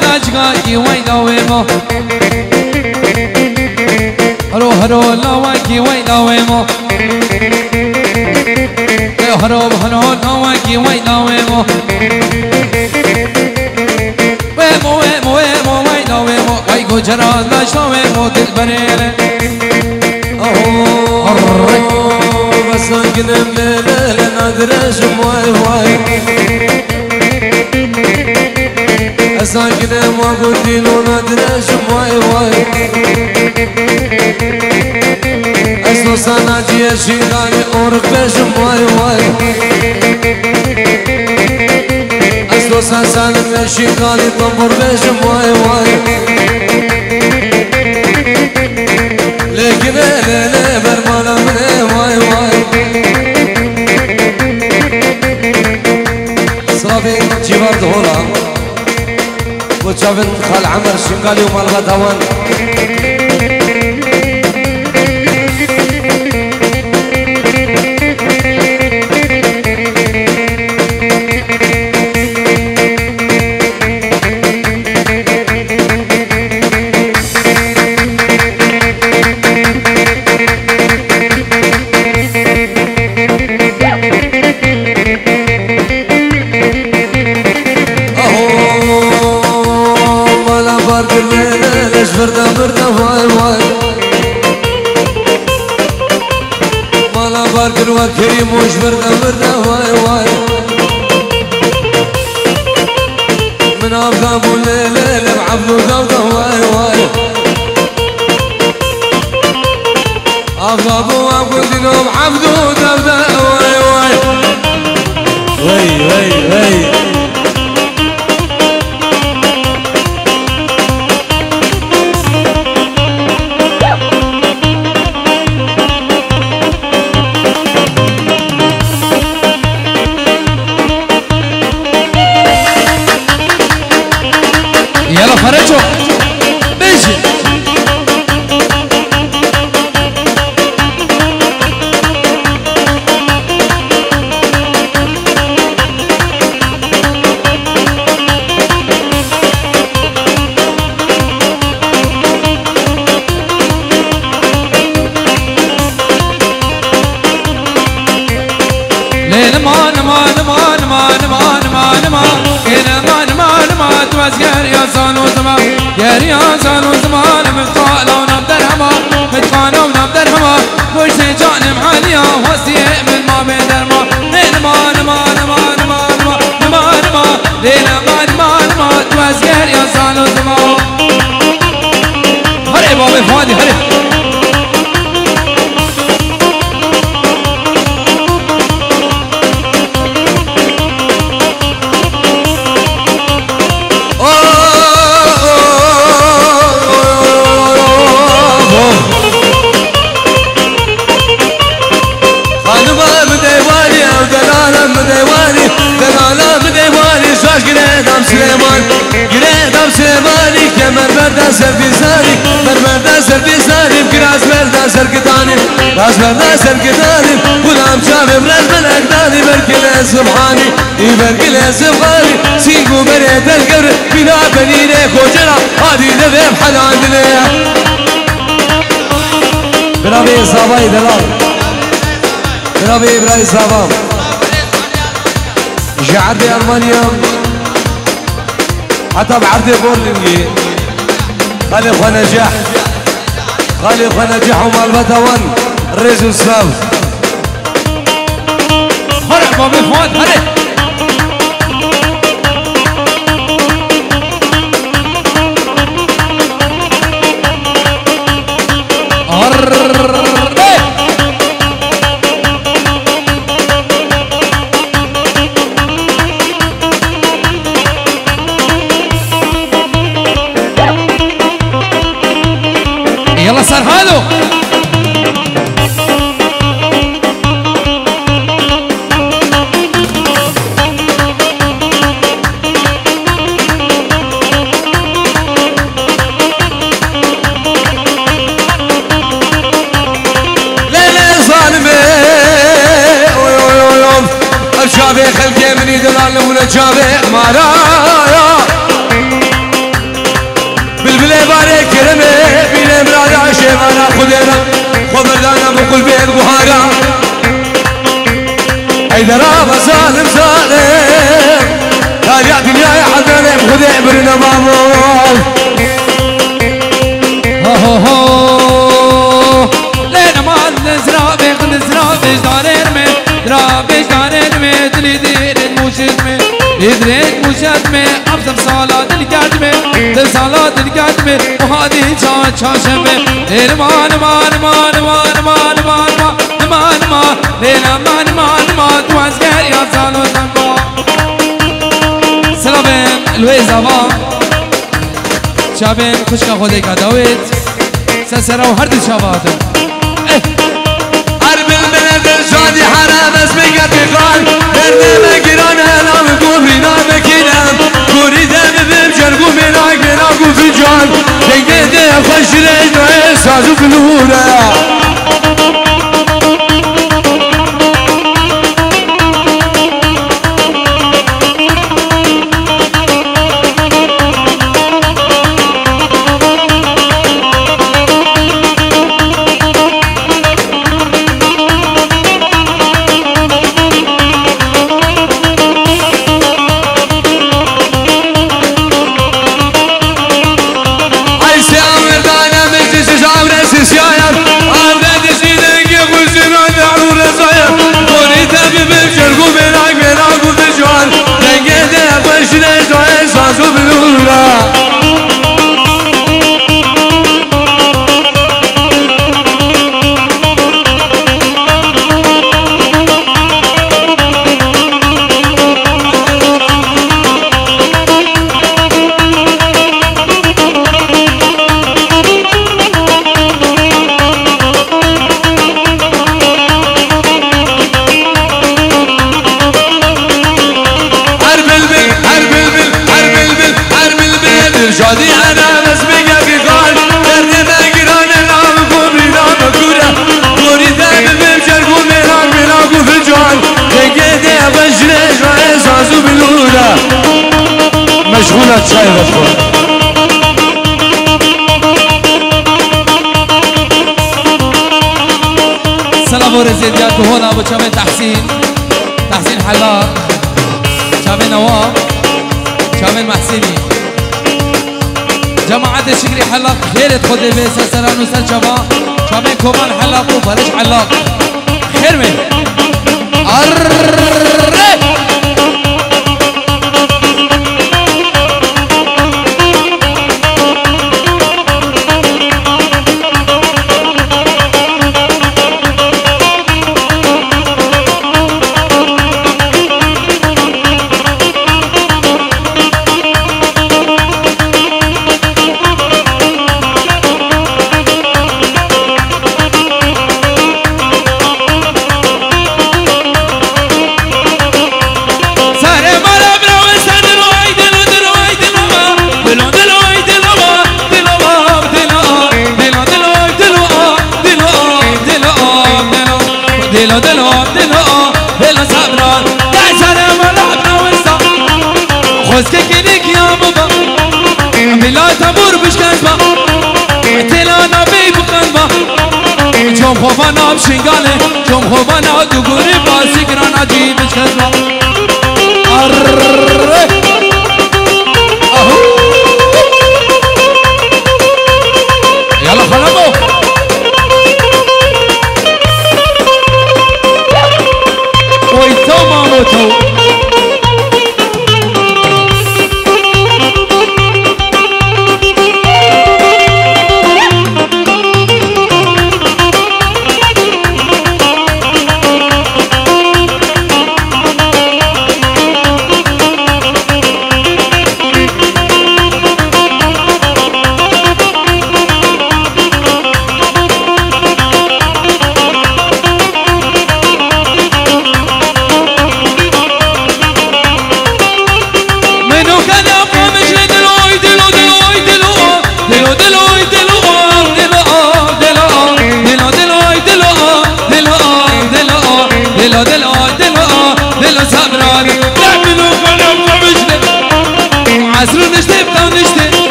كاجكاكي وينويمو هرو هرو لواكي وينويمو هرو هرو لواكي وينويمو ويمو ويمو ويمو وينويمو ويكو جران لاشويمو تلبريني بس انقلب ليلة نادرش واي واي ساكنة ما قلت له ندرش واي واي اسلو سناجي شيغاني اورك بش واي واي اسلو سناجي شيغاني طنبور بش واي واي لكن لا برمانا من واي واي صافي جبار دهولا وشافن خال عمر الشنقالي ومالغا هوان بردا بردا واي واي مالا باركر وكريم وش بردا بردا واي واي من أفضل الليل بعبدو دودا واي واي أفضل وعبدو بعبدو دودا واي واي واي واي واي يلا فرجوا بيجي ليل ما نما نما نما نما نما نما يا زانو زمان يا زانو زمان متقال ونبدر هما متقال ونبدر هما وش جانم عليا وسيء من ما بدر ما نما نما نما نما نما نما نما نما نما نما توزير يا زانو زمان هري بابي فادي هري راس بردا سرقداني غلام شافي برز من اقداني بركله سبحاني بركله سبحاني سيقو بريت القبر بلا بنينه كوجرا هادي ذبح حلال دنيا برافي صاباي دلال برافي براي صابام جعردي المانيا حتى بعردي بورلينجي خالي اخوة نجاح خالي اخوة نجاح ومال بتوان ريزو السلاف هرع بابي فؤاد هرع يلا صار هالو جابي خلقي مني دلال ولا جابي مارايا باره کرمه بینه برادا شیوانا خودینا خبردانا بقل بید گوهارا ایدرا بظالم ظالم تاريع دنياي حزنم خدي برنا مامول هو هو لين ما نزرع بيش دارين من درا بيش دارين من دلي دير موجد من يدريك موجد من أبزم صالات القدمة دل صالات القدمة وهذه شاشة من مان مان مان مان مان مان مان مان لين مان مان مان توازقر يا صالو زنبا سلامين الويزة ما شابين خشكا خودي كداويت سسرا وهرد شاباتن حرب البلد الشادي حرام اسمك اتقال برنامه گران هلام گورینا بکینم گوریدم بمجرگو مناک مناکو فنجان دنگه ده خوش رجنو احساسو فلوره شادي انا بس بقى في قال برنامه گران نام گورینا بکوره گوریدم بمجرگو مناکو فنجان دنگه ده خوش رجنو احساسو بلوره مشغولة شاي بخور سلام ورزيديات هنا ابو شامل تحسين حلاق شامل نواف شامل محسيني جماعة الشكري حلاق خير تخد بيسا سران وسل شامل كومان حلاق وبرش حلاق خير من دلو هلا صبران تعشر ملعبنا وسط خوزك كليك يا بابا بلا تمور بشكنبا تلانا بي بقنبا جم خوفانا بشنگاله جم خوفانا دوغوري باسي گرانا جي بشكنبا يلا خلبو ويتو ماموتو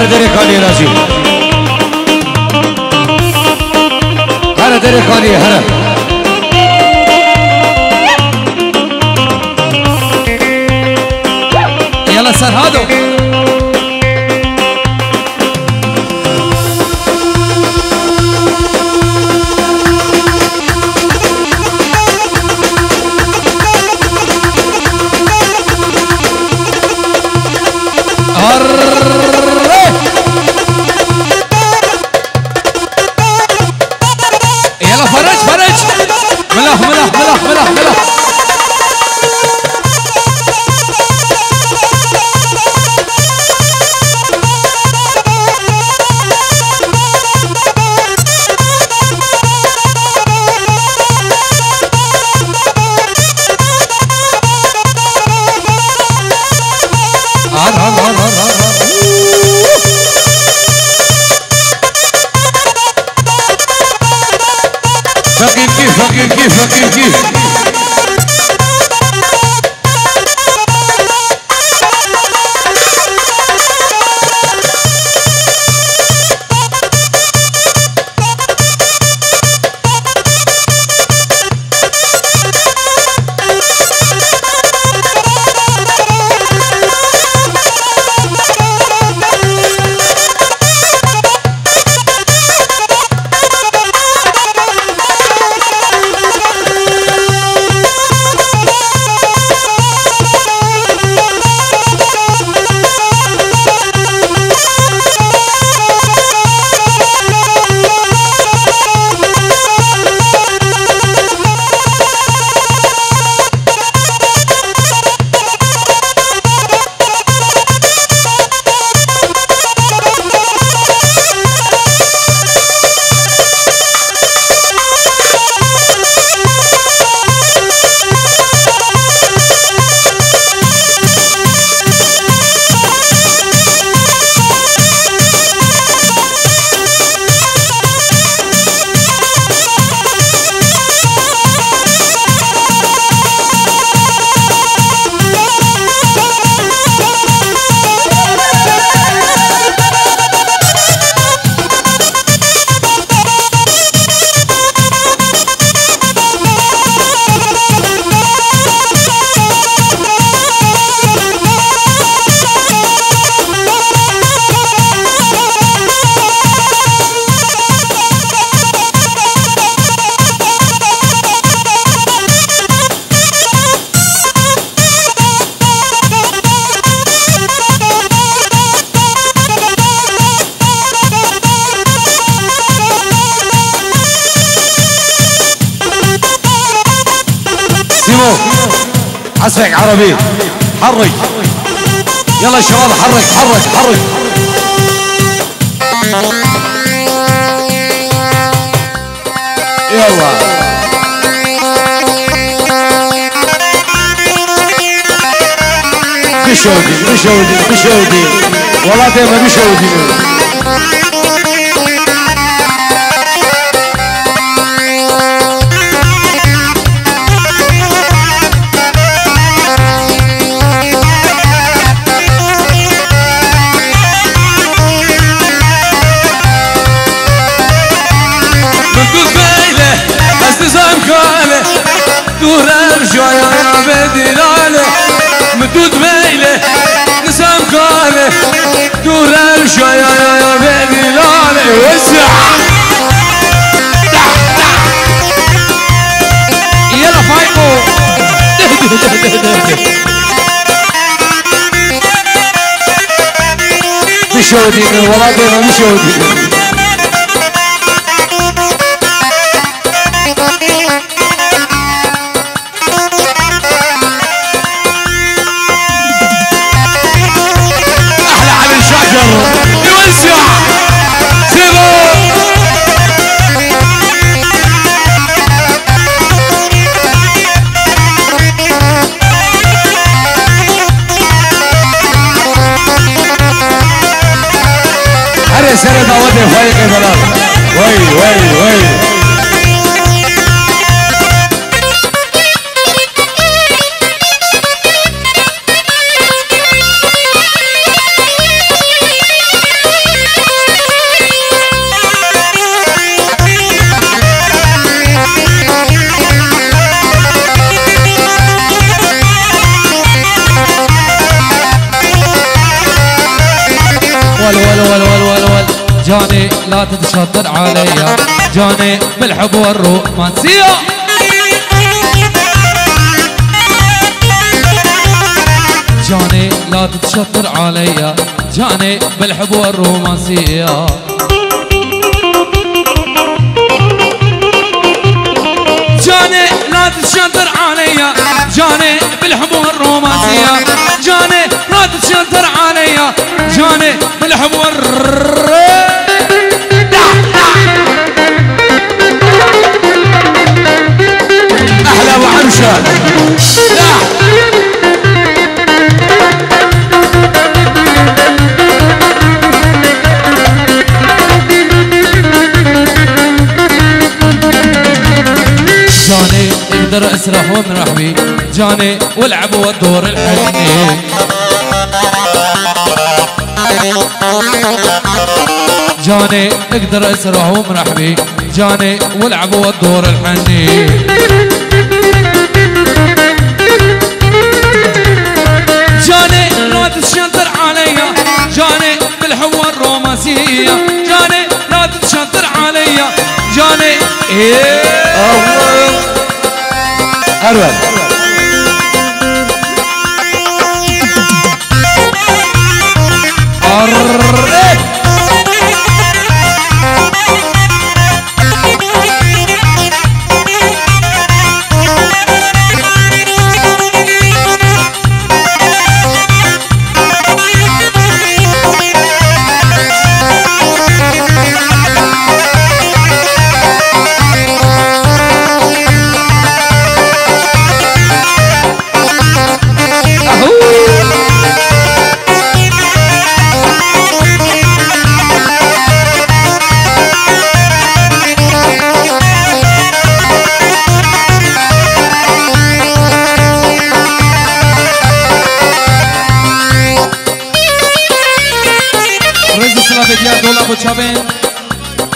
هر دری خالی راجی هر دری خالی هر يلا سرهادو يلا فرج فرج ملح ملح ملح ملح ملح فقير كيف فقير كيف فقير كيف عزفك عربي حرك يلا يا شباب حرك حرك حرك يلا بشودي بشودي بشودي والله دايما بشودي دورم جایا بدلاله مدود میله نسام کاله دورم جایا بدلاله وسع يلا فايقو بشودي والله دايما بشودي يوسع سيبو هري سنة دعوتي فايق البلاد وي وي وي جاني لا تتشطر عليا جاني بالحب والرومانسية جاني لا تتشطر عليا جاني بالحب والرومانسية جاني لا تتشطر عليا جاني بالحب والرومانسية جاني لا تتشطر عليا جاني بالحب احلى ابو حمشه جاني اقدر اسرح وامرح بي جاني والعب والدور الحني جاني اقدر اسرح وامرح بي جاني والعب والدور الحني جاني لا تتشطر عليا جاني بالحب والرومانسية جاني لا تتشطر عليا جاني الله أروى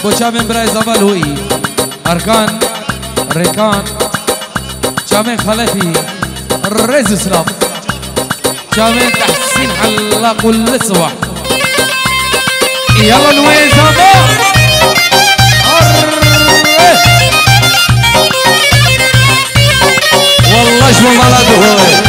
بوشابين براي زبالوي أركان ريكان شامين خلفي الرئيس سلاف شامين تحسين حلاق والسوح يلا نوين زبا والله شو بلده هو